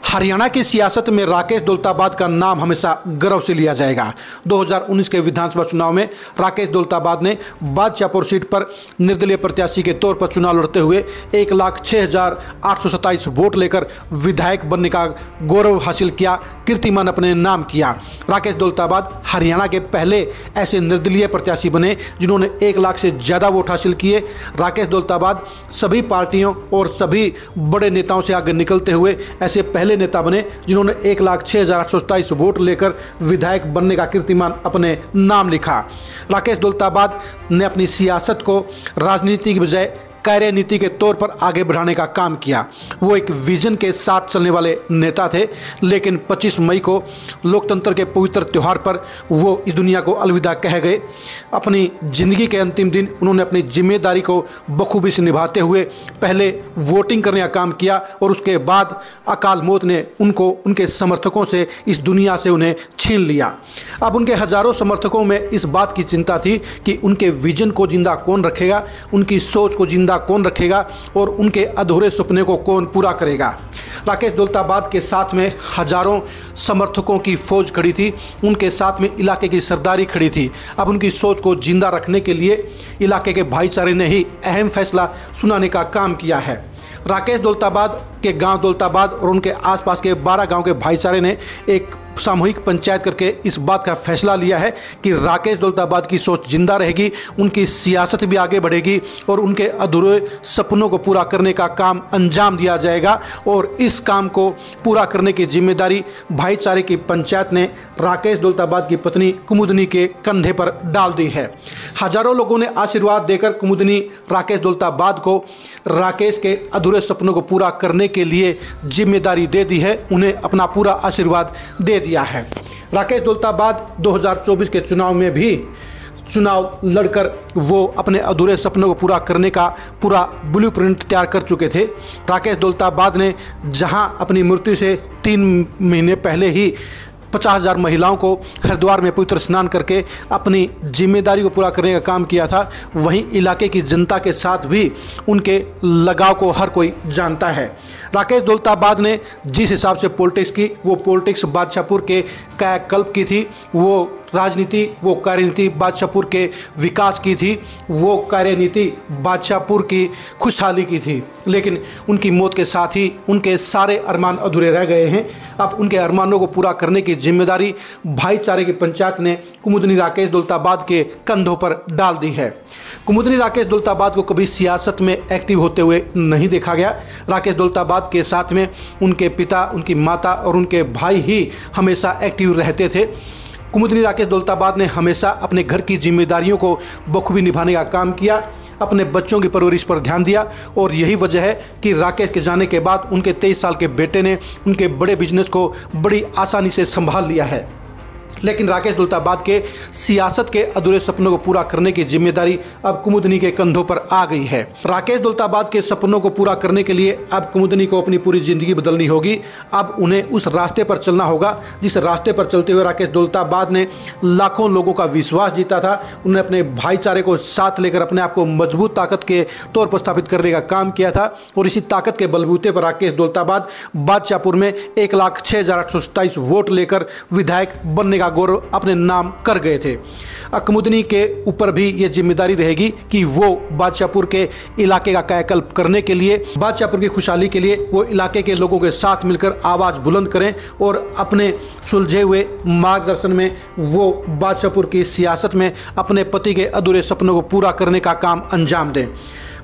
हरियाणा की सियासत में राकेश दौलताबाद का नाम हमेशा गर्व से लिया जाएगा। 2019 के विधानसभा चुनाव में राकेश दौलताबाद ने बादशाहपुर सीट पर निर्दलीय प्रत्याशी के तौर पर चुनाव लड़ते हुए 1,06,827 वोट लेकर विधायक बनने का गौरव हासिल किया, कीर्तिमान अपने नाम किया। राकेश दौलताबाद हरियाणा के पहले ऐसे निर्दलीय प्रत्याशी बने जिन्होंने 1 लाख से ज़्यादा वोट हासिल किए। राकेश दौलताबाद सभी पार्टियों और सभी बड़े नेताओं से आगे निकलते हुए ऐसे पहले नेता बने जिन्होंने 1,06,827 वोट लेकर विधायक बनने का कीर्तिमान अपने नाम लिखा। राकेश दौलताबाद ने अपनी सियासत को राजनीति की बजाय कार्यनीति के तौर पर आगे बढ़ाने का काम किया। वो एक विजन के साथ चलने वाले नेता थे, लेकिन 25 मई को लोकतंत्र के पवित्र त्यौहार पर वो इस दुनिया को अलविदा कह गए। अपनी ज़िंदगी के अंतिम दिन उन्होंने अपनी जिम्मेदारी को बखूबी से निभाते हुए पहले वोटिंग करने का काम किया और उसके बाद अकाल मौत ने उनको उनके समर्थकों से इस दुनिया से उन्हें छीन लिया। अब उनके हज़ारों समर्थकों में इस बात की चिंता थी कि उनके विजन को जिंदा कौन रखेगा, उनकी सोच को जिंदा कौन रखेगा और उनके अधूरे सपने को कौन पूरा करेगा। राकेश दौलताबाद के साथ में हजारों समर्थकों की फौज खड़ी थी, उनके साथ में इलाके की सरदारी खड़ी थी। अब उनकी सोच को जिंदा रखने के लिए इलाके के भाईचारे ने ही अहम फैसला सुनाने का काम किया है। राकेश दौलताबाद के गांव दौलताबाद और उनके आसपास के 12 गांव के भाईचारे ने एक सामूहिक पंचायत करके इस बात का फैसला लिया है कि राकेश दौलताबाद की सोच जिंदा रहेगी, उनकी सियासत भी आगे बढ़ेगी और उनके अधूरे सपनों को पूरा करने का काम अंजाम दिया जाएगा। और इस काम को पूरा करने की जिम्मेदारी भाईचारे की पंचायत ने राकेश दौलताबाद की पत्नी कुमुदनी के कंधे पर डाल दी है। हजारों लोगों ने आशीर्वाद देकर कुमुदनी राकेश दौलताबाद को राकेश के अधूरे सपनों को पूरा करने के लिए जिम्मेदारी दे दी है, उन्हें अपना पूरा आशीर्वाद दे दिया है। राकेश दौलताबाद 2024 के चुनाव में भी चुनाव लड़कर वो अपने अधूरे सपनों को पूरा करने का पूरा ब्लूप्रिंट तैयार कर चुके थे। राकेश दौलताबाद ने जहां अपनी मृत्यु से 3 महीने पहले ही 50,000 महिलाओं को हरिद्वार में पवित्र स्नान करके अपनी जिम्मेदारी को पूरा करने का काम किया था, वहीं इलाके की जनता के साथ भी उनके लगाव को हर कोई जानता है। राकेश दौलताबाद ने जिस हिसाब से पॉलिटिक्स की, वो पॉलिटिक्स बादशाहपुर के कायाकल्प की थी, वो राजनीति, वो कार्यनीति बादशाहपुर के विकास की थी, वो कार्यनीति बादशाहपुर की खुशहाली की थी। लेकिन उनकी मौत के साथ ही उनके सारे अरमान अधूरे रह गए हैं। अब उनके अरमानों को पूरा करने की जिम्मेदारी भाईचारे की पंचायत ने कुमुदनी राकेश दौलताबाद के कंधों पर डाल दी है। कुमुदनी राकेश दौलताबाद को कभी सियासत में एक्टिव होते हुए नहीं देखा गया। राकेश दौलताबाद के साथ में उनके पिता, उनकी माता और उनके भाई ही हमेशा एक्टिव रहते थे। कुमुदनी राकेश दौलताबाद ने हमेशा अपने घर की जिम्मेदारियों को बखूबी निभाने का काम किया, अपने बच्चों की परवरिश पर ध्यान दिया और यही वजह है कि राकेश के जाने के बाद उनके 23 साल के बेटे ने उनके बड़े बिजनेस को बड़ी आसानी से संभाल लिया है। लेकिन राकेश दौलताबाद के सियासत के अधूरे सपनों को पूरा करने की जिम्मेदारी अब कुमुदनी के कंधों पर आ गई है। राकेश दौलताबाद के सपनों को पूरा करने के लिए अब कुमुदनी को अपनी पूरी जिंदगी बदलनी होगी। अब उन्हें उस रास्ते पर चलना होगा जिस रास्ते पर चलते हुए राकेश दौलताबाद ने लाखों लोगों का विश्वास जीता था। उन्होंने अपने भाईचारे को साथ लेकर अपने आप को मजबूत ताकत के तौर पर स्थापित करने का काम किया था और इसी ताकत के बलबूते पर राकेश दौलताबाद बादशाहपुर में 1,06,827 वोट लेकर विधायक बनने का गौरव अपने नाम कर गए थे। कुमुदनी के ऊपर भी ये जिम्मेदारी रहेगी कि वो बादशाहपुर के इलाके का कायाकल्प करने के लिए, बादशाहपुर की खुशहाली के लिए वो इलाके के लोगों के साथ मिलकर आवाज़ बुलंद करें और अपने सुलझे हुए मार्गदर्शन में वो बादशाहपुर की सियासत में अपने पति के अधूरे सपनों को पूरा करने का काम अंजाम दें।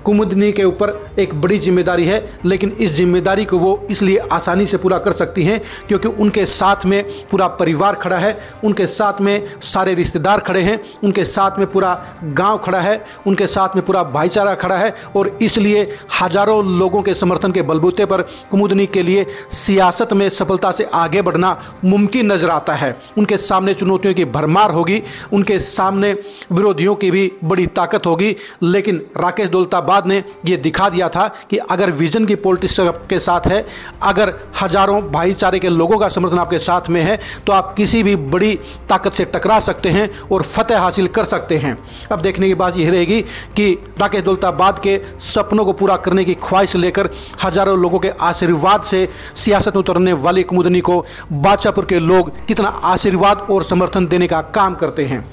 कुमुदनी के ऊपर एक बड़ी जिम्मेदारी है, लेकिन इस जिम्मेदारी को वो इसलिए आसानी से पूरा कर सकती हैं क्योंकि उनके साथ में पूरा परिवार खड़ा है, उनके साथ में सारे रिश्तेदार खड़े हैं, उनके साथ में पूरा गांव खड़ा है, उनके साथ में पूरा भाईचारा खड़ा है और इसलिए हजारों लोगों के समर्थन के बलबूते पर कुमुदनी के लिए सियासत में सफलता से आगे बढ़ना मुमकिन नजर आता है। उनके सामने चुनौतियों की भरमार होगी, उनके सामने विरोधियों की भी बड़ी ताकत होगी, लेकिन राकेश दौलताबाद बाद ने ये दिखा दिया था कि अगर विजन की पॉलिटिक्स आपके साथ है, अगर हजारों भाईचारे के लोगों का समर्थन आपके साथ में है, तो आप किसी भी बड़ी ताकत से टकरा सकते हैं और फतेह हासिल कर सकते हैं। अब देखने की बात यह रहेगी कि राकेश दौलताबाद के सपनों को पूरा करने की ख्वाहिश लेकर हजारों लोगों के आशीर्वाद से सियासत में उतरने वाली कुमुदनी को बादशाहपुर के लोग कितना आशीर्वाद और समर्थन देने का काम करते हैं।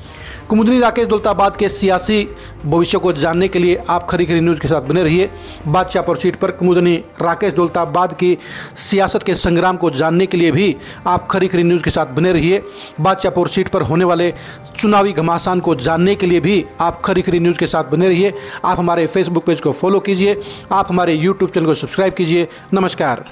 कुमुदनी राकेश दौलताबाद के सियासी भविष्य को जानने के लिए आप खरी खरी न्यूज़ के साथ बने रहिए। बादशाहपुर सीट पर कुमुदनी राकेश दौलताबाद की सियासत के संग्राम को जानने के लिए भी आप खरी खरी न्यूज़ के साथ बने रहिए। बादशाहपुर सीट पर होने वाले चुनावी घमासान को जानने के लिए भी आप खरी खरी न्यूज़ के साथ बने रहिए। आप हमारे फेसबुक पेज को फॉलो कीजिए, आप हमारे यूट्यूब चैनल को सब्सक्राइब कीजिए। नमस्कार।